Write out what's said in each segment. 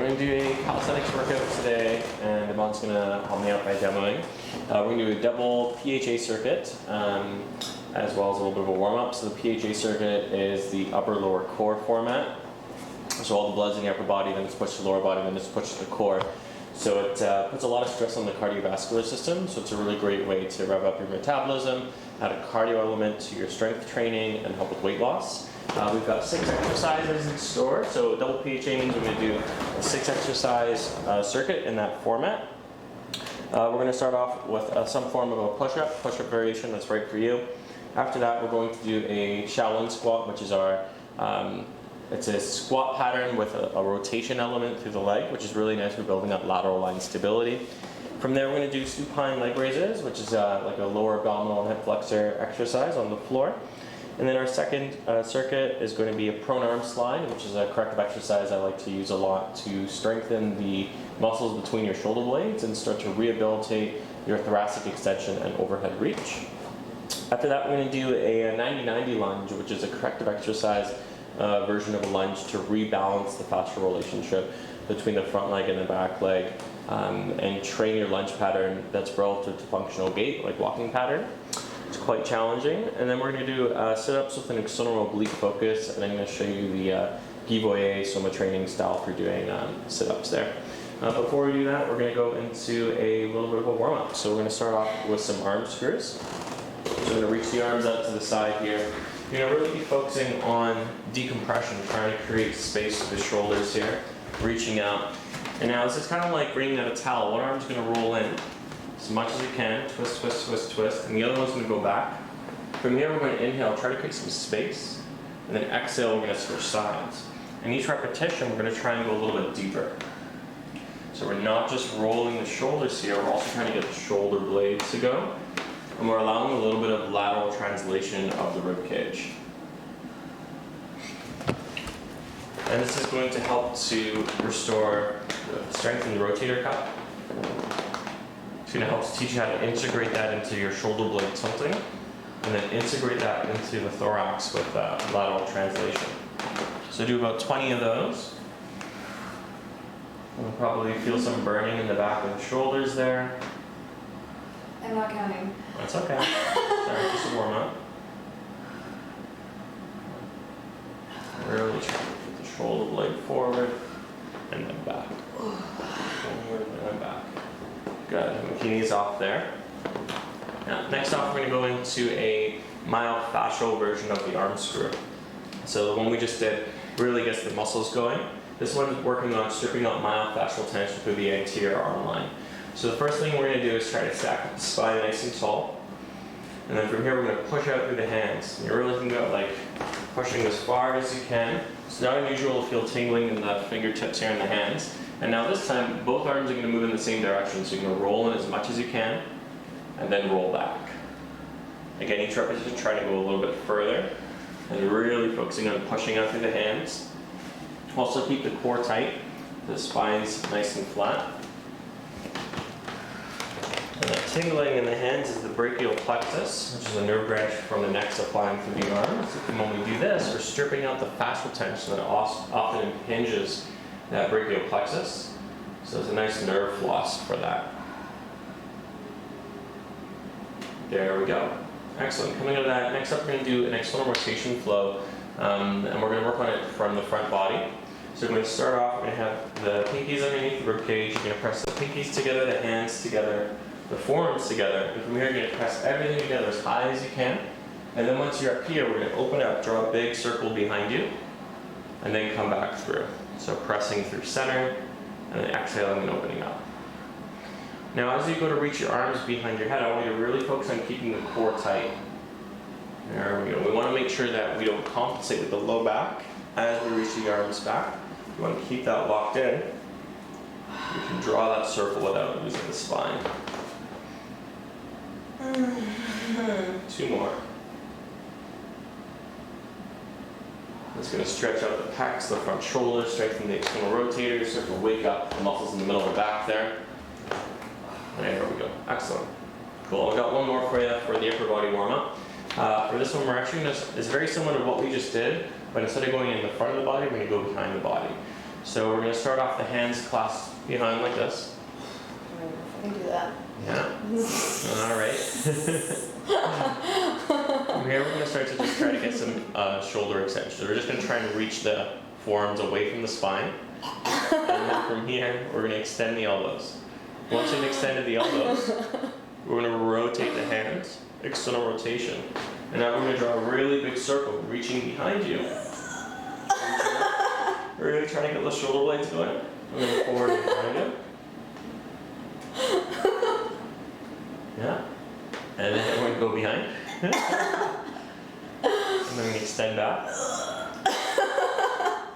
we're going to do a calisthenics workout today, and Amon's going to help me out by demoing. We're going to do a double PHA circuit, as well as a little bit of a warm-up. So the PHA circuit is the upper-lower core format. So all the blood's in the upper body, then it's pushed to the lower body, then it's pushed to the core. So it puts a lot of stress on the cardiovascular system, so it's a really great way to rev up your metabolism, add a cardio element to your strength training, and help with weight loss. We've got 6 exercises in store, so double PHA means we're going to do a 6 exercise circuit in that format. We're going to start off with some form of a push-up variation that's right for you. After that, we're going to do a Shaolin Squat, which is our it's a squat pattern with a rotation element through the leg, which is really nice for building up lateral line stability. From there, we're going to do Supine Leg Raises, which is like a lower abdominal and hip flexor exercise on the floor. And then our second circuit is going to be a prone arm slide, which is a corrective exercise I like to use a lot to strengthen the muscles between your shoulder blades and start to rehabilitate your thoracic extension and overhead reach. After that, we're going to do a 90-90 lunge, which is a corrective exercise version of a lunge to rebalance the fascial relationship between the front leg and the back leg, and train your lunge pattern that's relative to functional gait, like walking pattern. It's quite challenging. And then we're going to do sit-ups with an external oblique focus, and I'm going to show you the Givoye Soma training style for doing sit-ups there. Before we do that, we're going to go into a little bit of a warm-up. So we're going to start off with some arm screws. So we're going to reach the arms out to the side here. You're going to really be focusing on decompression, trying to create space with the shoulders here, reaching out. And now this is kind of like bringing out a towel. One arm's going to roll in as much as you can, twist, twist, twist, twist, and the other one's going to go back. From here, we're going to inhale, try to create some space, and then exhale, we're going to switch sides. And each repetition, we're going to try and go a little bit deeper. So we're not just rolling the shoulders here, we're also trying to get the shoulder blades to go, and we're allowing a little bit of lateral translation of the rib cage. And this is going to help to restore the strength in the rotator cuff. It's going to help to teach you how to integrate that into your shoulder blade tilting, and then integrate that into the thorax with lateral translation. So do about 20 of those. You'll probably feel some burning in the back of the shoulders there. I'm not counting. That's okay. Sorry, just a warm up. Really try to put the shoulder blade forward and then back. Forward and then back. Good. Keep your knees off there. Now, next off, we're going to go into a myofascial version of the arm screw. So the one we just did really gets the muscles going. This one is working on stripping out myofascial tension through the anterior arm line. So the first thing we're going to do is try to stack up the spine nice and tall. And then from here, we're going to push out through the hands. You're really thinking about like pushing as far as you can. It's not unusual to feel tingling in the fingertips here in the hands. And now this time, both arms are going to move in the same direction. So you're going to roll in as much as you can, and then roll back. Again, each repetition trying to go a little bit further, and really focusing on pushing out through the hands. Also keep the core tight, the spine's nice and flat. And that tingling in the hands is the brachial plexus, which is a nerve branch from the neck supplying through the arms. And when we do this, we're stripping out the fascial tension that often impinges that brachial plexus. So there's a nice nerve floss for that. There we go. Excellent. Coming out of that, next up we're going to do an external rotation flow, and we're going to work on it from the front body. So we're going to start off, we're going to have the pinkies underneath the rib cage. You're going to press the pinkies together, the hands together, the forearms together, and from here you're going to press everything together as high as you can. And then once you're up here, we're going to open up, draw a big circle behind you, and then come back through. So pressing through center, and then exhaling and opening up. Now as you go to reach your arms behind your head, I want you to really focus on keeping the core tight. There we go. We want to make sure that we don't compensate with the low back as we reach the arms back. You want to keep that locked in. You can draw that circle without losing the spine. 2 more. It's going to stretch out the pecs, the front shoulders, strengthen the external rotators, start to wake up the muscles in the middle of the back there. There we go. Excellent. Cool. I've got one more for you for the upper body warm-up. For this one, we're actually going to, it's very similar to what we just did, but instead of going in the front of the body, we're going to go behind the body. So we're going to start off the hands clasped behind like this. I don't know if I can do that. Yeah. All right. From here, we're going to start to just try to get some shoulder extension. So we're just going to try and reach the forearms away from the spine. And then from here, we're going to extend the elbows. Once you've extended the elbows, we're going to rotate the hands, external rotation. And now we're going to draw a really big circle, reaching behind you. We're going to try to get those shoulder blades going. And then forward and behind you. Yeah. And then we're going to go behind. And then we extend back.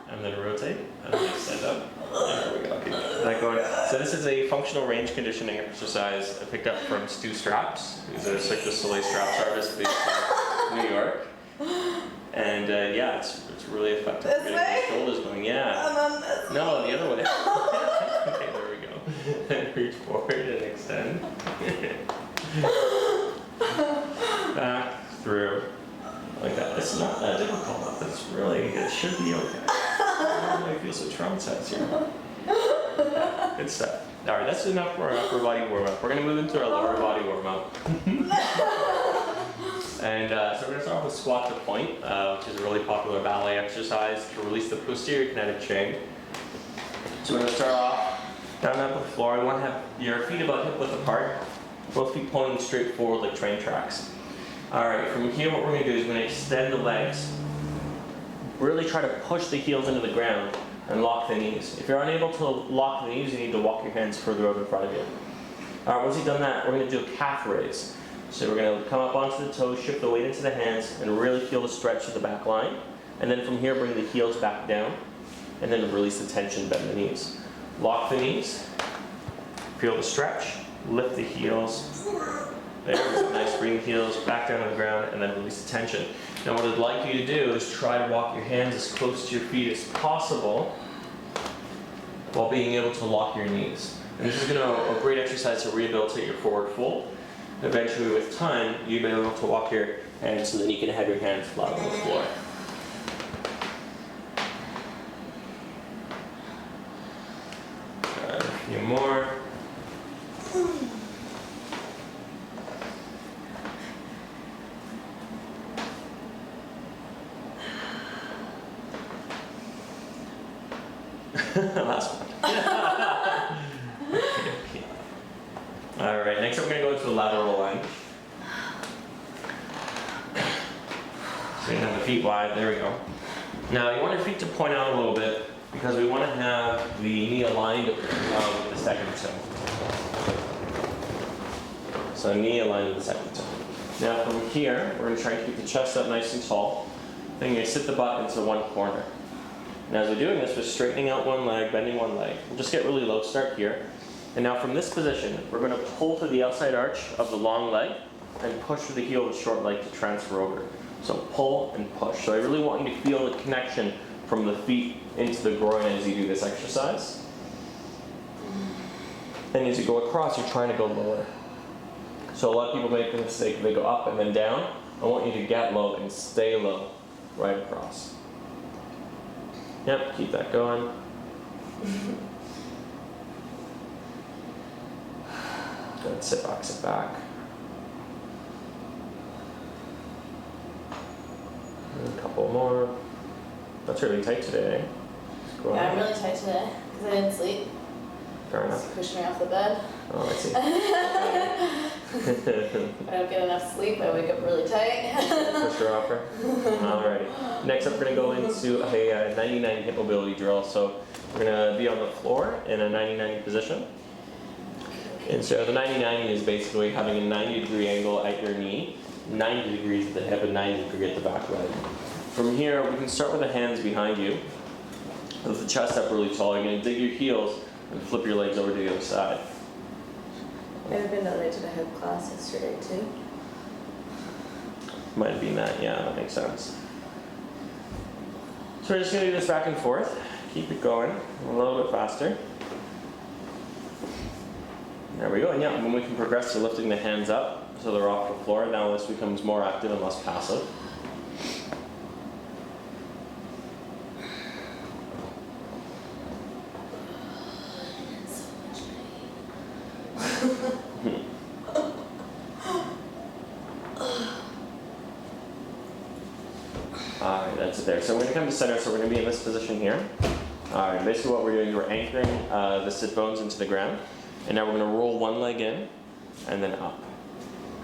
And then rotate. And then extend up. There we go. Okay. That going. So this is a functional range conditioning exercise I picked up from Stu Straps. He's a Cirque du Soleil straps artist based in New York. And yeah, it's really effective for getting the shoulders going. Yeah. No, the other way. Okay, there we go. Then reach forward and extend. Back through. Like that. It's not that difficult, but it's really, it should be okay. I feel so traumatized here. Good stuff. Alright, that's enough for our upper body warm-up. We're going to move into our lower body warm-up. And so we're going to start off with squat to point, which is a really popular ballet exercise to release the posterior kinetic chain. So we're going to start off down at the floor. You want to have your feet about hip width apart, both feet pointing straight forward like train tracks. Alright, from here what we're going to do is we're going to extend the legs. Really try to push the heels into the ground and lock the knees. If you're unable to lock the knees, you need to walk your hands further out in front of you. Alright, once you've done that, we're going to do a calf raise. So we're going to come up onto the toes, shift the weight into the hands, and really feel the stretch of the back line. And then from here, bring the heels back down, and then release the tension, bend the knees. Lock the knees, feel the stretch, lift the heels. There, nice, bring the heels back down to the ground, and then release the tension. Now what I'd like you to do is try to walk your hands as close to your feet as possible while being able to lock your knees. And this is going to be a great exercise to rehabilitate your forward fold. Eventually, with time, you'll be able to walk your hands so that you can have your hands flat on the floor. A few more. Last one. Okay. Alright, next up we're going to go into the lateral lunge. So you have the feet wide, there we go. Now you want your feet to point out a little bit because we want to have the knee aligned with the second toe. So knee aligned with the second toe. Now from here, we're going to try and keep the chest up nice and tall. Then you're going to sit the butt into one corner. And as we're doing this, we're straightening out one leg, bending one leg. We'll just get really low, start here. And now from this position, we're going to pull to the outside arch of the long leg and push to the heel of the short leg to transfer over. So pull and push. So I really want you to feel the connection from the feet into the groin as you do this exercise. And as you go across, you're trying to go lower. So a lot of people make the mistake, they go up and then down. I want you to get low and stay low right across. Yep, keep that going. Good, sit back, sit back. And a couple more. That's really tight today. Yeah, I'm really tight today because I didn't sleep. Fair enough. Just pushed me off the bed. Oh, I see. If I don't get enough sleep, I wake up really tight. Push her off her. Alrighty. Next up, we're going to go into a 90-90 hip mobility drill. So we're going to be on the floor in a 90-90 position. And so the 90-90 is basically having a 90-degree angle at your knee, 90 degrees at the hip, and 90 degrees at the back leg. From here, we can start with the hands behind you. With the chest up really tall, you're going to dig your heels and flip your legs over to the other side. I've been late to the hip class yesterday too. Might have been that, yeah, that makes sense. So we're just going to do this back and forth. Keep it going a little bit faster. There we go, and yeah, and then we can progress to lifting the hands up so they're off the floor. Now this becomes more active and less passive. Alright, that's it there. So we're going to come to center, so we're going to be in this position here. Alright, basically what we're doing is we're anchoring the sit bones into the ground. And now we're going to roll one leg in, and then up.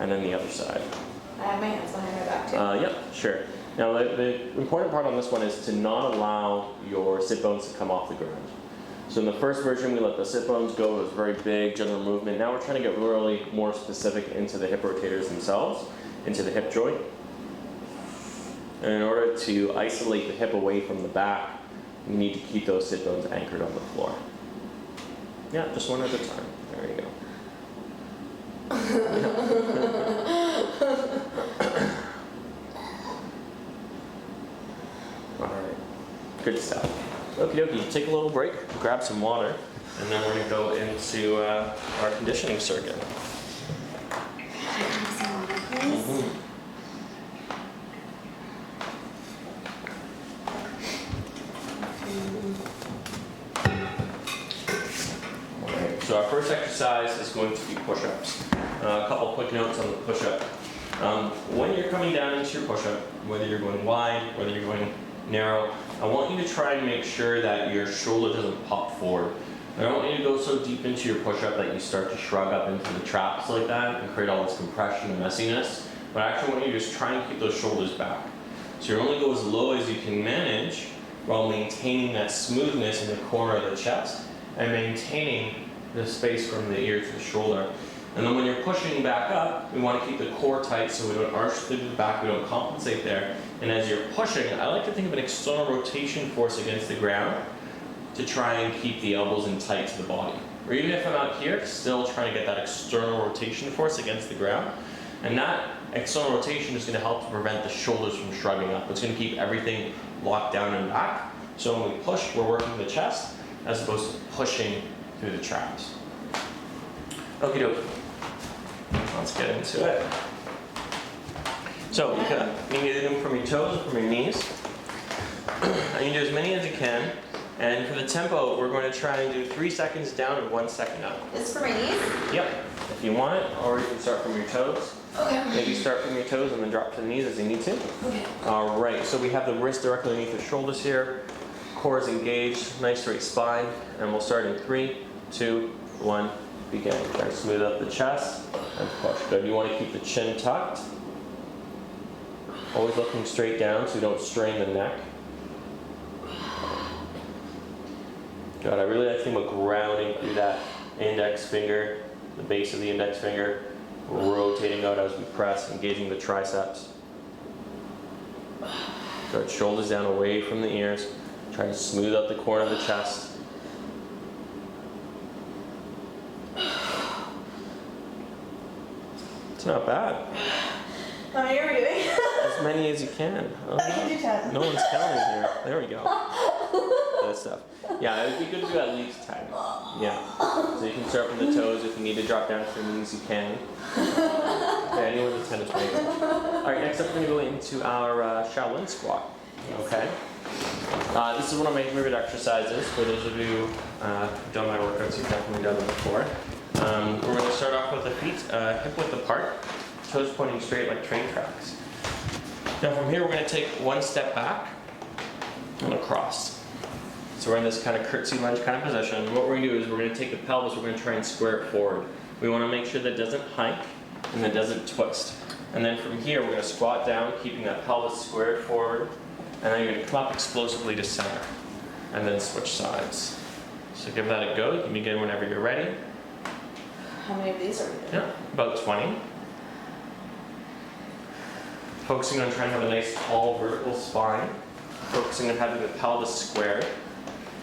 And then the other side. I have my hands behind my back too. Yep, sure. Now the important part on this one is to not allow your sit bones to come off the ground. So in the first version we let the sit bones go, it was very big, general movement. Now we're trying to get really more specific into the hip rotators themselves, into the hip joint. And in order to isolate the hip away from the back, you need to keep those sit bones anchored on the floor. Yeah, just one at a time. There you go. Alright, good stuff. Okie dokie, take a little break, grab some water, and then we're going to go into our conditioning circuit. Alright, so our first exercise is going to be push-ups. A couple quick notes on the push-up. When you're coming down into your push-up, whether you're going wide, whether you're going narrow, I want you to try and make sure that your shoulder doesn't pop forward. I don't want you to go so deep into your push-up that you start to shrug up into the traps like that and create all this compression and messiness, but I actually want you to just try and keep those shoulders back. So you only go as low as you can manage while maintaining that smoothness in the corner of the chest and maintaining the space from the ear to the shoulder. And then when you're pushing back up, we want to keep the core tight so we don't arch through the back, we don't compensate there. And as you're pushing, I like to think of an external rotation force against the ground to try and keep the elbows in tight to the body. Or even if I'm out here, still trying to get that external rotation force against the ground. And that external rotation is going to help to prevent the shoulders from shrugging up. It's going to keep everything locked down and back. So when we push, we're working the chest as opposed to pushing through the traps. Okie dokie. Let's get into it. So you need to do them from your toes and from your knees. And you do as many as you can. And for the tempo, we're going to try and do 3 seconds down and 1 second up. This is for my knees? Yep. If you want it, or you can start from your toes. Okay. Maybe start from your toes and then drop to the knees as you need to. Okay. All right. So we have the wrist directly underneath the shoulders here. Core is engaged. Nice straight spine. And we'll start in 3, 2, 1. Begin. Try to smooth up the chest and push. Good. You want to keep the chin tucked. Always looking straight down so you don't strain the neck. Good. I really like to think about grounding through that index finger, the base of the index finger, rotating out as we press, engaging the triceps. Good. Shoulders down away from the ears. Try to smooth out the corner of the chest. Not bad. How many are we doing? As many as you can. Oh, I can do 10. no one's counting here. There we go. That stuff. Yeah, it would be good to do at least 10. Yeah. So you can start from the toes. If you need to drop down to your knees, you can. Yeah, anyone with 10 is great. Alright, next up we're going to go into our Shaolin Squat. Okay. This is one of my favorite exercises. For those of you who've done my workouts, you've definitely done them before. We're going to start off with the feet hip width apart, toes pointing straight like train tracks. Now from here we're going to take one step back and across. So we're in this kind of curtsy lunge kind of position. What we're going to do is we're going to take the pelvis, we're going to try and square it forward. We want to make sure that it doesn't hike and that it doesn't twist. And then from here we're going to squat down, keeping that pelvis squared forward, and then you're going to come up explosively to center, and then switch sides. So give that a go. You can begin whenever you're ready. How many of these are we doing? Yeah, about 20. Focusing on trying to have a nice tall vertical spine. Focusing on having the pelvis squared.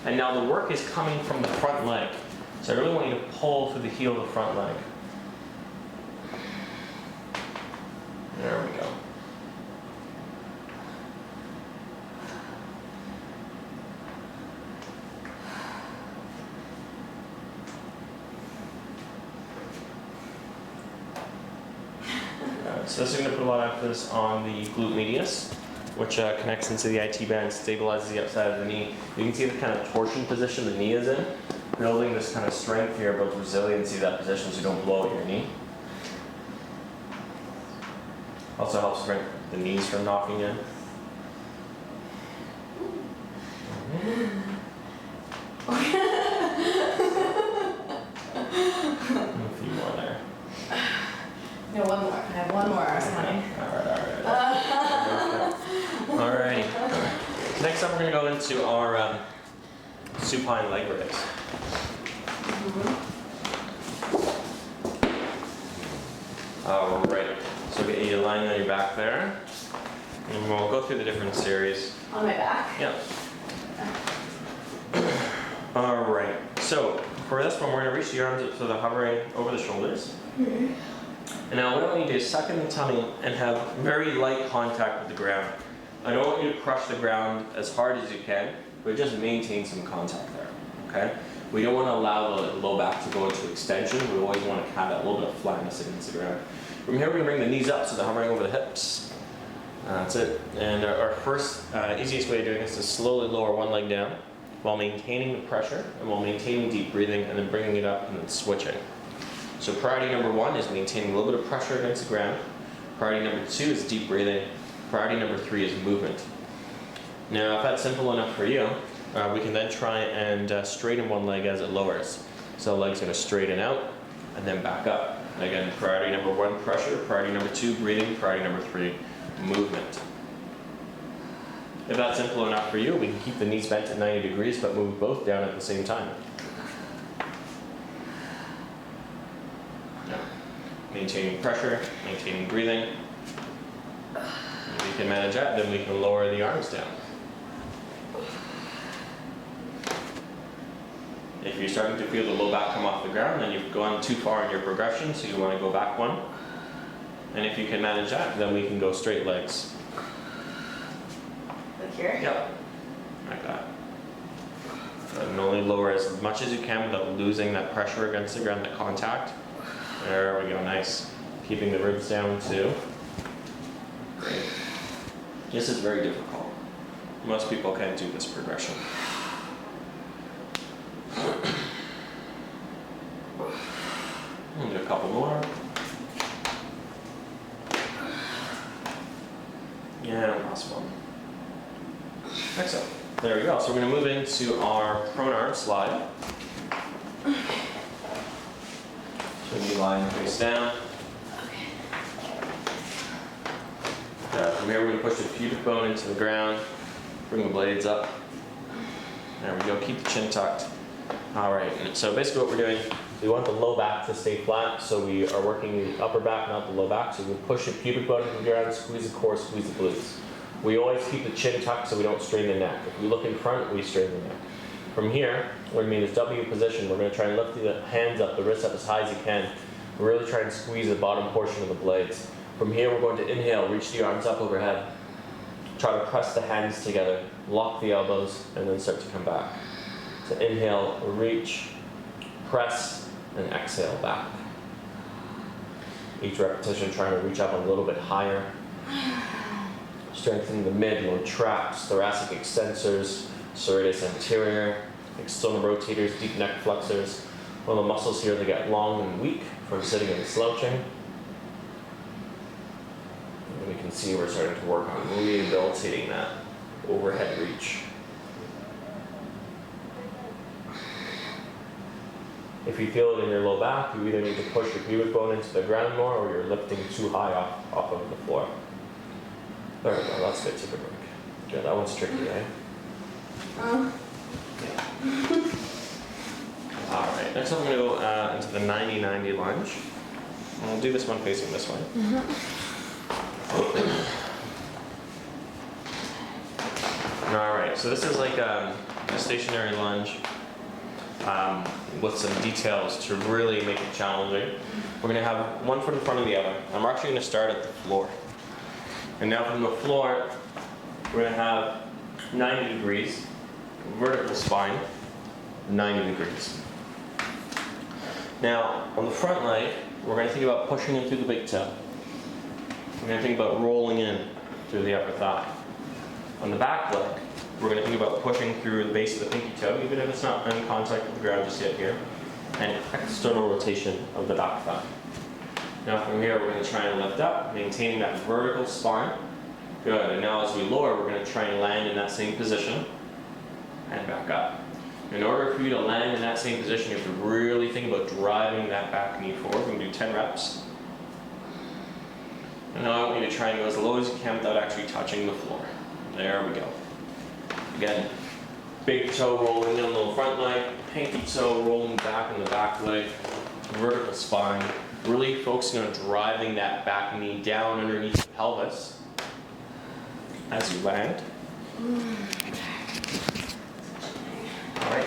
And now the work is coming from the front leg. So I really want you to pull through the heel of the front leg. There we go. So this is going to put a lot of emphasis on the glute medius, which connects into the IT band, stabilizes the outside of the knee. You can see the kind of torsion position the knee is in. building this kind of strength here, build resiliency to that position so you don't blow out your knee. Also helps prevent the knees from knocking in. A few more there. No, one more. I have one more. I was counting. Alrighty. Next up, we're going to go into our supine leg raise. Alright. So get you lying on your back there, and we'll go through the different series. On my back? Yeah. Alright, so for this one, we're going to reach the arms up so they're hovering over the shoulders. And now what I want you to do is suck in the tummy and have very light contact with the ground. I don't want you to crush the ground as hard as you can, but just maintain some contact there, okay? We don't want to allow the low back to go into extension. We always want to have that little bit of flatness against the ground. From here, we're going to bring the knees up so they're hovering over the hips. That's it. And our first, easiest way of doing this is slowly lower one leg down while maintaining the pressure and while maintaining deep breathing, and then bringing it up and then switching. So priority number 1 is maintaining a little bit of pressure against the ground. Priority number 2 is deep breathing. Priority number 3 is movement. Now, if that's simple enough for you, we can then try and straighten one leg as it lowers. So the leg's going to straighten out and then back up. Again, priority number 1, pressure. Priority number 2, breathing. Priority number 3, movement. If that's simple enough for you, we can keep the knees bent at 90 degrees but move both down at the same time. Yeah. Maintaining pressure, maintaining breathing. If we can manage that, then we can lower the arms down. If you're starting to feel the low back come off the ground, then you've gone too far in your progression, so you want to go back one. And if you can manage that, then we can go straight legs. Like here? Yep, like that. And only lower as much as you can without losing that pressure against the ground, that contact. There we go, nice. Keeping the ribs down too. Great. This is very difficult. Most people can't do this progression. We'll do a couple more. Yeah, last one. Excellent. There we go. So we're going to move into our prone arm slide. So we lie face down. From here, we're going to push the pubic bone into the ground. Bring the blades up. There we go. Keep the chin tucked. All right. So basically, what we're doing, we want the low back to stay flat. So we are working the upper back, not the low back. So we push the pubic bone into the ground, squeeze the core, squeeze the glutes. We always keep the chin tucked so we don't strain the neck. If we look in front, we strain the neck. From here, we're going to be in this W position. We're going to try and lift the hands up, the wrists up as high as you can. Really try and squeeze the bottom portion of the blades. From here, we're going to inhale, reach the arms up overhead. Try to press the hands together, lock the elbows, and then start to come back. So inhale, reach, press, and exhale back. Each repetition trying to reach up a little bit higher. Strengthening the mid, low traps, thoracic extensors, serratus anterior, external rotators, deep neck flexors. One of the muscles here that get long and weak from sitting and slouching. And we can see we're starting to work on rehabilitating that overhead reach. If you feel it in your low back, you either need to push your pubic bone into the ground more, or you're lifting too high off of the floor. There we go, that's good. Take a break. Yeah, that one's tricky, eh? Alright, next up I'm going to go into the 90-90 lunge. And I'll do this one facing this way. Alright, so this is like a stationary lunge with some details to really make it challenging. We're going to have one foot in front of the other. I'm actually going to start at the floor. And now from the floor, we're going to have 90 degrees, vertical spine, 90 degrees. Now, on the front leg, we're going to think about pushing in through the big toe. We're going to think about rolling in through the upper thigh. On the back leg, we're going to think about pushing through the base of the pinky toe, even if it's not in contact with the ground just yet here, and external rotation of the back thigh. Now from here, we're going to try and lift up, maintaining that vertical spine. Good, and now as we lower, we're going to try and land in that same position, and back up. In order for you to land in that same position, you have to really think about driving that back knee forward. We're going to do 10 reps. And now I want you to try and go as low as you can without actually touching the floor. There we go. Again, big toe rolling down the front leg, pinky toe rolling back in the back leg, vertical spine. Really focusing on driving that back knee down underneath the pelvis as you land. All right.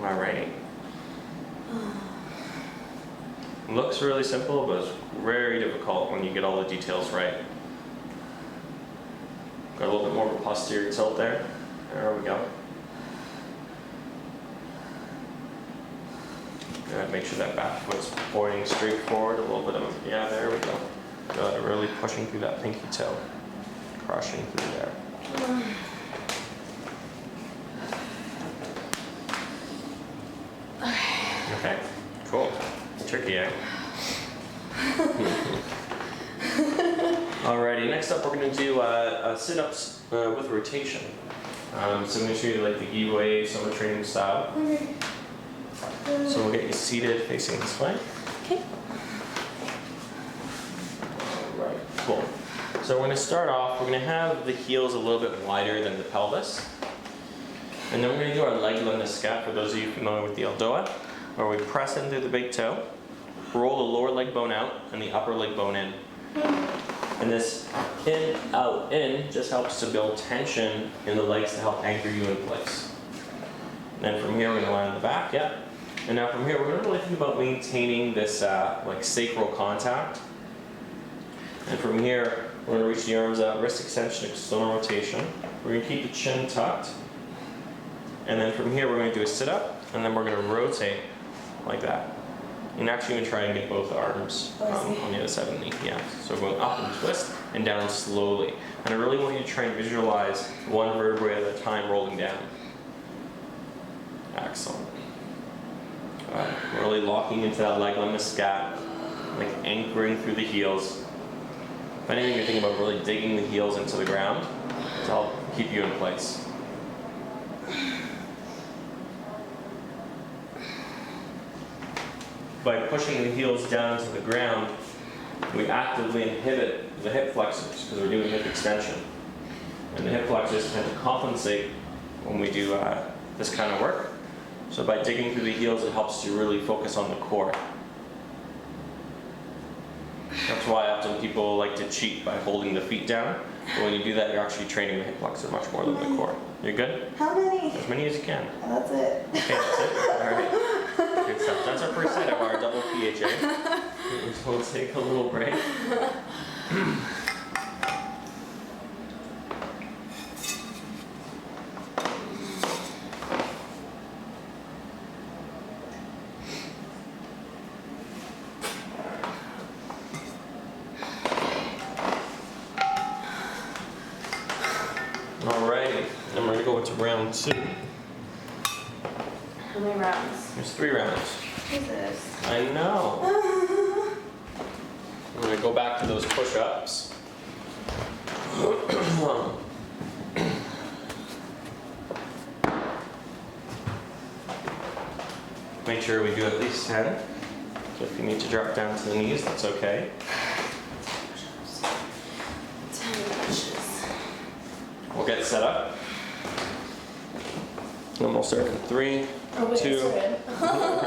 All right. Looks really simple, but it's very difficult when you get all the details right. Got a little bit more of a posterior tilt there. There we go. Good. Make sure that back foot's pointing straight forward. A little bit of, yeah, there we go. Good. Really pushing through that pinky toe. Crushing through there. Okay. Cool. Tricky, eh? Alrighty, next up we're going to do sit-ups with rotation. So I'm going to show you like the giveaway Soma training style. Okay. So we'll get you seated facing this way. Okay. Alright, cool. So we're going to start off, we're going to have the heels a little bit wider than the pelvis. And then we're going to do our leg lunge scat, for those of you familiar with the Aldoa, where we press into the big toe, roll the lower leg bone out, and the upper leg bone in. And this in, out, in just helps to build tension in the legs to help anchor you in place. And then from here we're going to land on the back, yeah. And now from here we're going to really think about maintaining this like sacral contact. And from here we're going to reach the arms out, wrist extension, external rotation. We're going to keep the chin tucked. And then from here we're going to do a sit-up, and then we're going to rotate like that. And actually going to try and get both arms on the other side of the knee. Yeah. So we're going up and twist and down slowly. And I really want you to try and visualize one vertebrae at a time rolling down. Excellent. Really locking into that leg lunge scat, like anchoring through the heels. If anything, you're thinking about really digging the heels into the ground to help keep you in place. By pushing the heels down to the ground, we actively inhibit the hip flexors because we're doing hip extension. And the hip flexors tend to compensate when we do this kind of work. So by digging through the heels, it helps you really focus on the core. That's why often people like to cheat by holding the feet down. But when you do that, you're actually training the hip flexor much more than the core. You good? How many? As many as you can. That's it. Okay, that's it. All right. Good stuff. That's our first set of our double PHA. So we'll take a little break. Alrighty, and we're going to go into round 2. How many rounds? There's 3 rounds. Jesus. I know. I'm going to go back to those push-ups. Make sure we do at least 10. So if you need to drop down to the knees, that's okay. 10 pushes. We'll get set up. And we'll start in 3, Oh, wait, 2. started.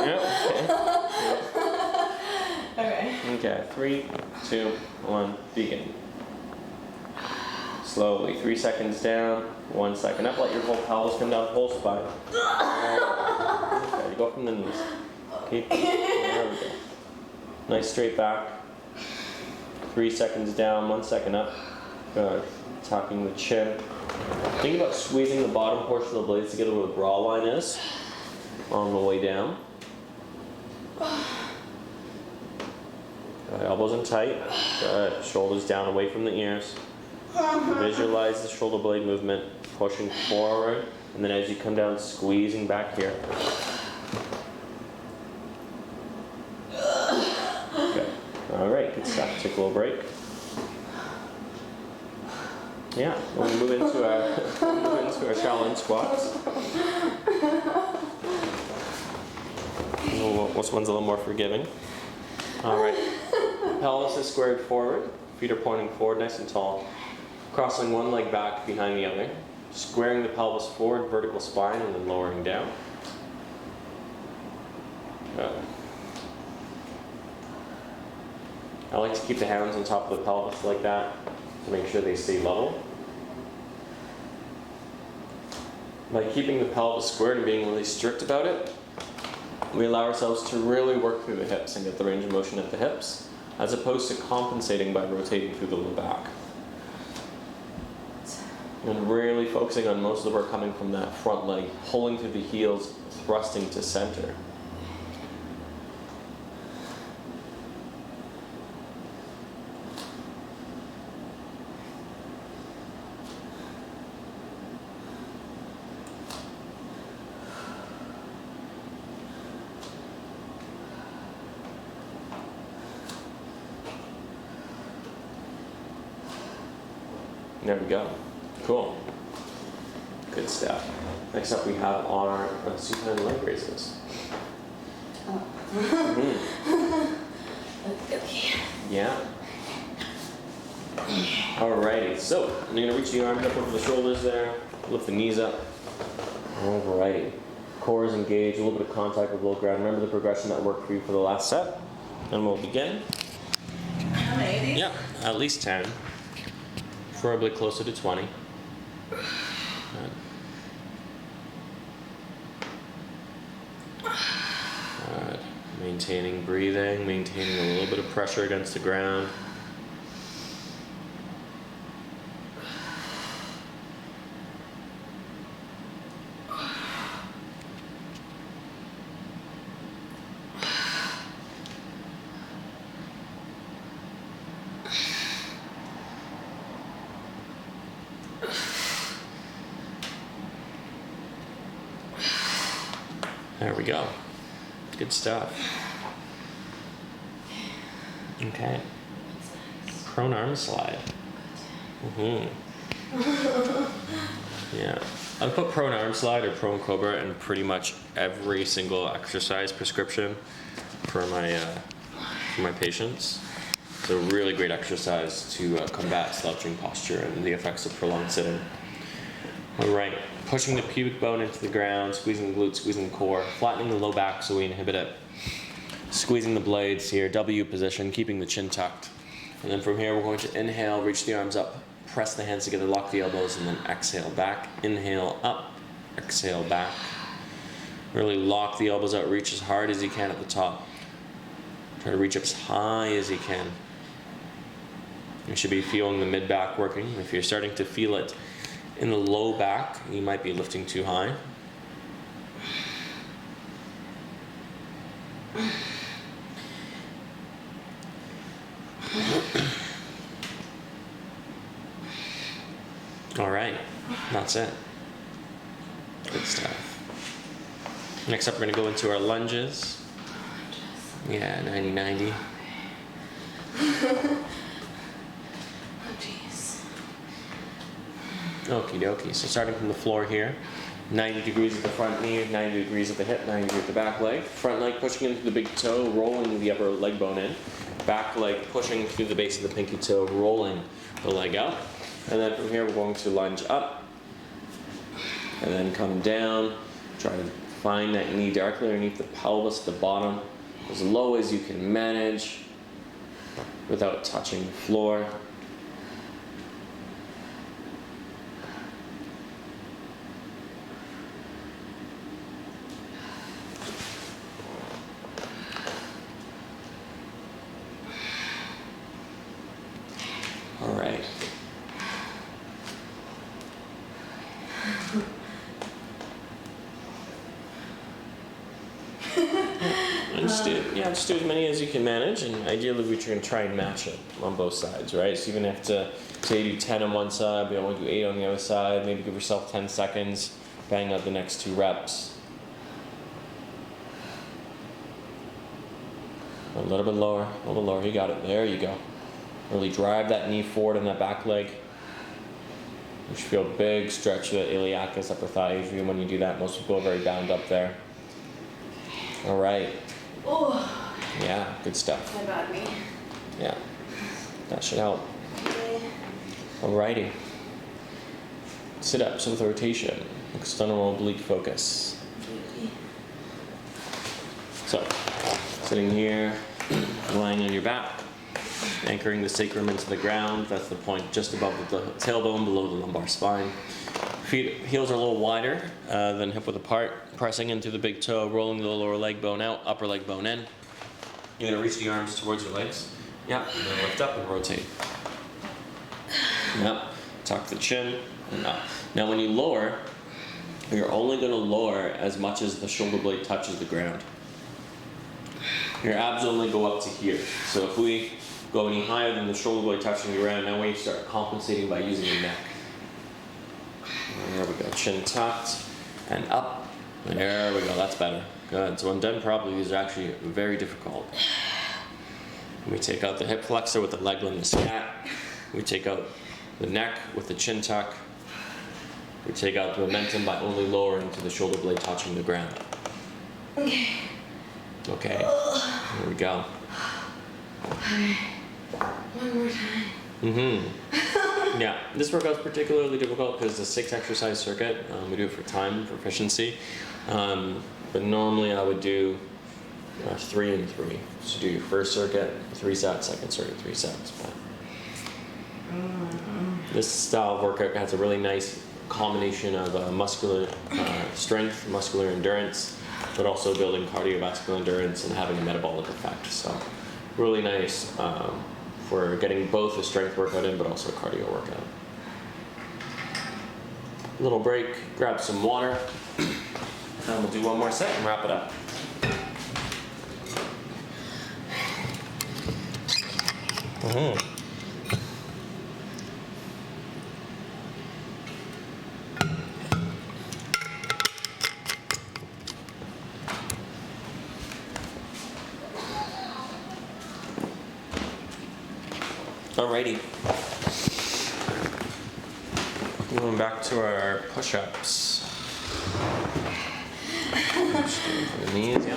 Yeah, Okay. okay, 3, 2, 1, begin. Slowly, 3 seconds down, 1 second up. Let your whole pelvis come down, whole spine. Okay, go from the knees. Keep. There we go. Nice straight back. 3 seconds down, 1 second up. Good. Tucking the chin. Think about squeezing the bottom portion of the blades together where the brow line is on the way down. Elbows in tight. Good. Shoulders down away from the ears. Visualize the shoulder blade movement, pushing forward, and then as you come down, squeezing back here. Good. All right, good stuff. Take a little break. Yeah, we'll move into our Shaolin squats. This one's a little more forgiving. All right, pelvis is squared forward, feet are pointing forward nice and tall. Crossing one leg back behind the other, squaring the pelvis forward, vertical spine, and then lowering down. Good. I like to keep the hands on top of the pelvis like that to make sure they stay level. By keeping the pelvis squared and being really strict about it, we allow ourselves to really work through the hips and get the range of motion at the hips, as opposed to compensating by rotating through the low back. And really focusing on most of the work coming from that front leg, pulling through the heels, thrusting to center. There we go. Cool. Good stuff. Next up we have our supine leg raises. Oh. Okay. Yeah. Alrighty, so I'm going to reach the arms up over the shoulders there, lift the knees up. Alrighty. Core is engaged, a little bit of contact with low ground. Remember the progression that worked for you for the last set. And we'll begin. How many of these? Yeah, at least 10. Preferably closer to 20. Good. Maintaining breathing, maintaining a little bit of pressure against the ground. There we go. Good stuff. Okay. Prone arm slide. Yeah. I put prone arm slide or prone cobra in pretty much every single exercise prescription for my patients. It's a really great exercise to combat slouching posture and the effects of prolonged sitting. All right. Pushing the pubic bone into the ground, squeezing the glutes, squeezing the core, flattening the low back so we inhibit it. Squeezing the blades here, W position, keeping the chin tucked. And then from here we're going to inhale, reach the arms up, press the hands together, lock the elbows, and then exhale back. Inhale up, exhale back. Really lock the elbows out, reach as hard as you can at the top. Try to reach up as high as you can. You should be feeling the mid-back working. If you're starting to feel it in the low back, you might be lifting too high. All right, that's it. Good stuff. Next up, we're going to go into our lunges. Yeah, 90-90. Okie dokie. So starting from the floor here, 90 degrees at the front knee, 90 degrees at the hip, 90 degrees at the back leg. Front leg pushing into the big toe, rolling the upper leg bone in. Back leg pushing through the base of the pinky toe, rolling the leg up. And then from here we're going to lunge up. And then come down. Try to find that knee directly underneath the pelvis at the bottom, as low as you can manage without touching the floor. All right. And just do as many as you can manage, and ideally we're going to try and match it on both sides, right? So you're going to have to, say you do 10 on one side, but you want to do 8 on the other side, maybe give yourself 10 seconds, bang out the next 2 reps. A little bit lower, you got it, there you go. Really drive that knee forward on that back leg. You should feel a big stretch of the iliacus, upper thigh atrium when you do that. Most people are very bound up there. All right. Oh. Yeah, good stuff. My bad knee. Yeah, that should help. Okay. Alrighty. Sit-ups with rotation. External oblique focus. So, sitting here, lying on your back, anchoring the sacrum into the ground. That's the point just above the tailbone, below the lumbar spine. Heels are a little wider than hip width apart. Pressing into the big toe, rolling the lower leg bone out, upper leg bone in. You're gonna reach the arms towards your legs. Yep, and then lift up and rotate. Yep, tuck the chin and up. Now when you lower, you're only gonna lower as much as the shoulder blade touches the ground. Your abs only go up to here. So if we go any higher than the shoulder blade touching the ground, now we start compensating by using your neck. There we go, chin tucked and up. There we go, that's better. Good, so when done properly, these are actually very difficult. We take out the hip flexor with the leg in the scat. We take out the neck with the chin tuck. We take out the momentum by only lowering to the shoulder blade touching the ground. Okay. Okay, here we go. One more time. Yeah, this workout's particularly difficult because it's a 6-exercise circuit. We do it for time proficiency. But normally I would do 3 and 3. So do your first circuit, 3 sets, second circuit, 3 sets. But this style of workout has a really nice combination of muscular strength, muscular endurance, but also building cardiovascular endurance and having a metabolic effect. So really nice for getting both a strength workout in, but also a cardio workout. Little break, grab some water, and we'll do one more set and wrap it up. Alrighty. Going back to our push-ups. The knees, yeah.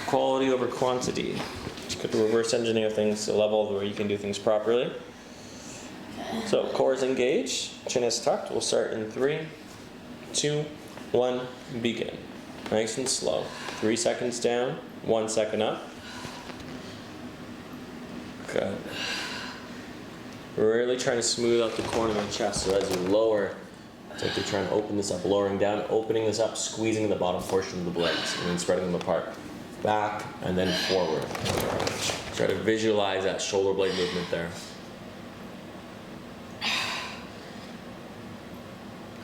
Quality over quantity. Just got to reverse engineer things to a level where you can do things properly. So core is engaged, chin is tucked. We'll start in 3, 2, 1, begin. Nice and slow. 3 seconds down, 1 second up. Good. Really trying to smooth out the corner of the chest. So as you lower, it's like you're trying to open this up, lowering down, opening this up, squeezing the bottom portion of the blades, and then spreading them apart. Back and then forward. Try to visualize that shoulder blade movement there.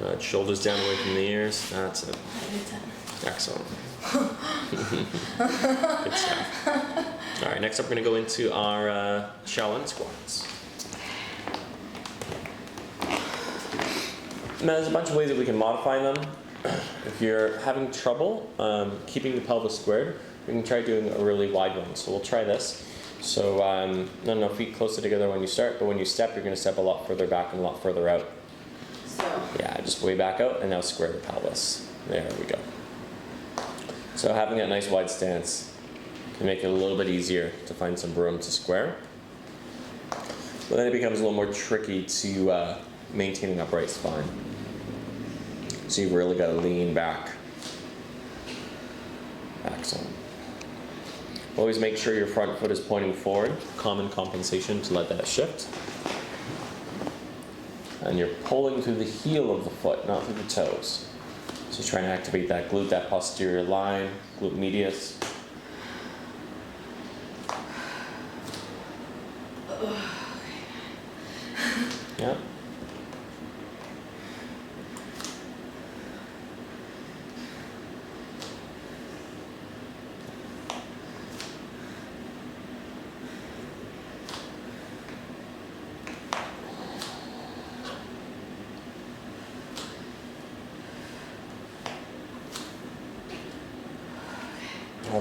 Good. Shoulders down away from the ears. That's it. Excellent. Good stuff. All right, next up we're going to go into our Shaolin squats. Now there's a bunch of ways that we can modify them. If you're having trouble keeping the pelvis squared, we can try doing a really wide one. So we'll try this. So no, feet closer together when you start, but when you step, you're going to step a lot further back and a lot further out. So. Yeah, just way back out and now square the pelvis. There we go. So having that nice wide stance can make it a little bit easier to find some room to square. But then it becomes a little more tricky to maintain an upright spine. So you've really got to lean back. Excellent. Always make sure your front foot is pointing forward. Common compensation to let that shift. And you're pulling through the heel of the foot, not through the toes. So trying to activate that glute, that posterior line, glute medius. Yeah.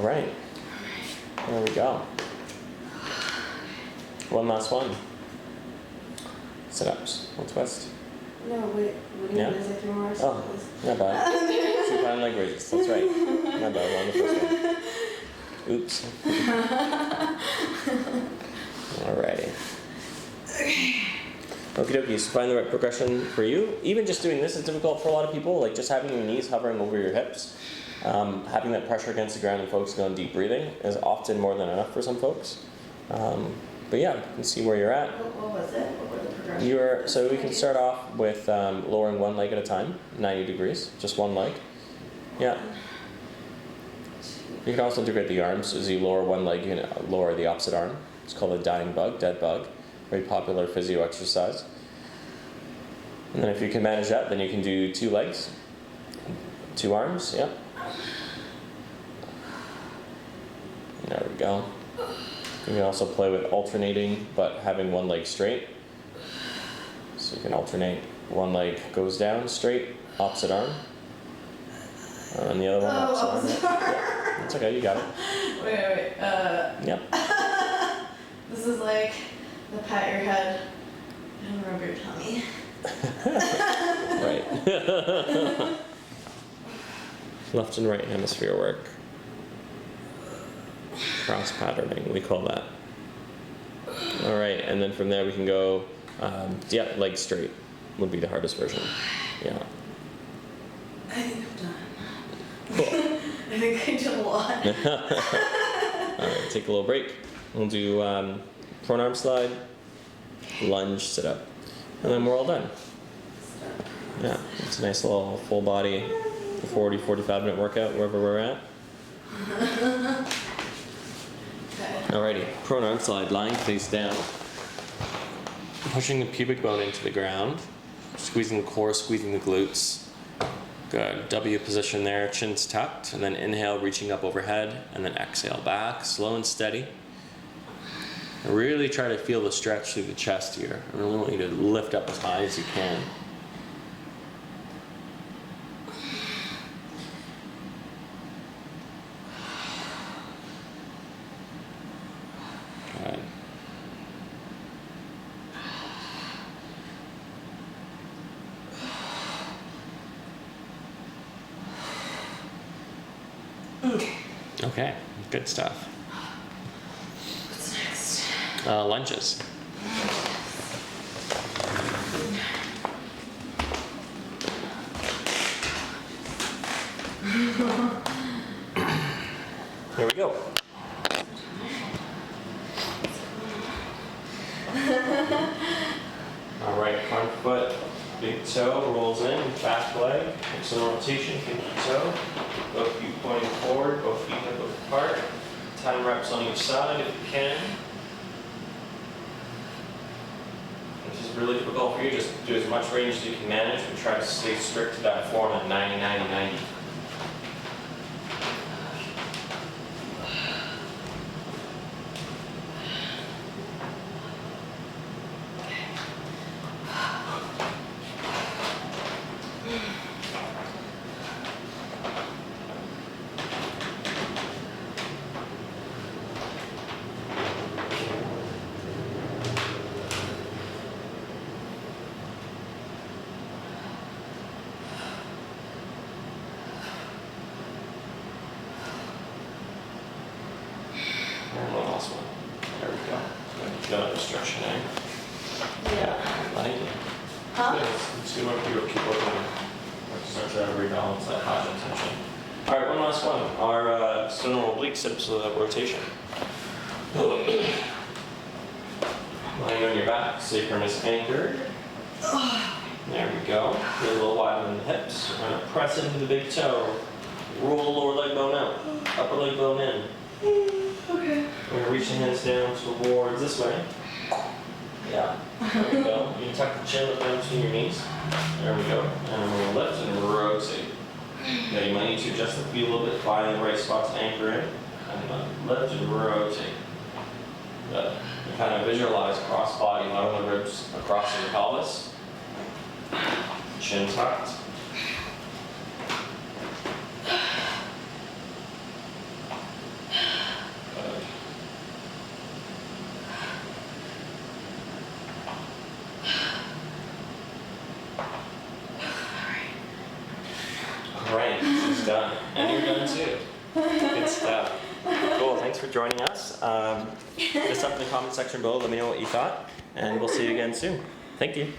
right. There we go. One last one. Sit-ups. One twist. No, wait. What do you Yeah? want to say 3 more? Oh, not bad. Supine leg raises. That's right. Not bad. We're on the first one. Oops. Alrighty. Okie dokie, so find the right progression for you. Even just doing this is difficult for a lot of people, like just having your knees hovering over your hips. Having that pressure against the ground and focusing on deep breathing is often more than enough for some folks. But yeah, you can see where you're at. What was it? What were the progressions? So we can start off with lowering one leg at a time, 90 degrees, just one leg. Yeah. You can also integrate the arms. As you lower one leg, you can lower the opposite arm. It's called a dying bug, dead bug. Very popular physio exercise. And then if you can manage that, then you can do 2 legs, 2 arms, yeah. There we go. You can also play with alternating, but having one leg straight. So you can alternate, one leg goes down straight, opposite arm. And the other one, opposite arm. Yeah. That's okay, you got it. Wait. Yep. This is like the pat your head and rub your tummy. Right. Left and right hemisphere work. Cross patterning, we call that. All right, and then from there we can go, legs straight would be the hardest version. Yeah. I think I'm done. Cool. I think I did a lot. All right, take a little break. We'll do prone arm slide, lunge, sit up, and then we're all done. Yeah, it's a nice little full body 40-45 minute workout wherever we're at. Alrighty, prone arm slide, lying face down. Pushing the pubic bone into the ground, squeezing the core, squeezing the glutes. Good, W position there, chin's tucked, and then inhale, reaching up overhead, and then exhale back, slow and steady. And really try to feel the stretch through the chest here. I really want you to lift up as high as you can. Good. Okay, good stuff. What's next? Lunges. Here we go. All right, front foot, big toe rolls in, back leg, external rotation, pinky toe. Both feet pointing forward, both feet hip width apart. 10 reps on each side if you can. If this is really difficult for you, just do as much range as you can manage, but try to stay strict to that form at 90-90-90. And one last one. There we go. Good restriction there. Yeah, I think it's good work for your keep working. Start to rebalance that positive tension. Alright, one last one. Our external oblique sips rotation. Lying on your back, sacrum is anchored. There we go. Get a little wider in the hips. We're going to press into the big toe. Roll the lower leg bone out. Upper leg bone in. Okay. We're going to reach the hands down towards this way. Yeah. There we go. You can tuck the chin, look down between your knees. There we go. And we're going to lift and rotate. Now you might need to adjust the feet a little bit, find the right spot to anchor in. And then lift and rotate. Good. And kind of visualize cross body, allowing the ribs across your pelvis. Chin tucked. done. And you're done too. Good stuff. Cool, thanks for joining us. Just up in the comment section below, let me know what you thought, and we'll see you again soon. Thank you.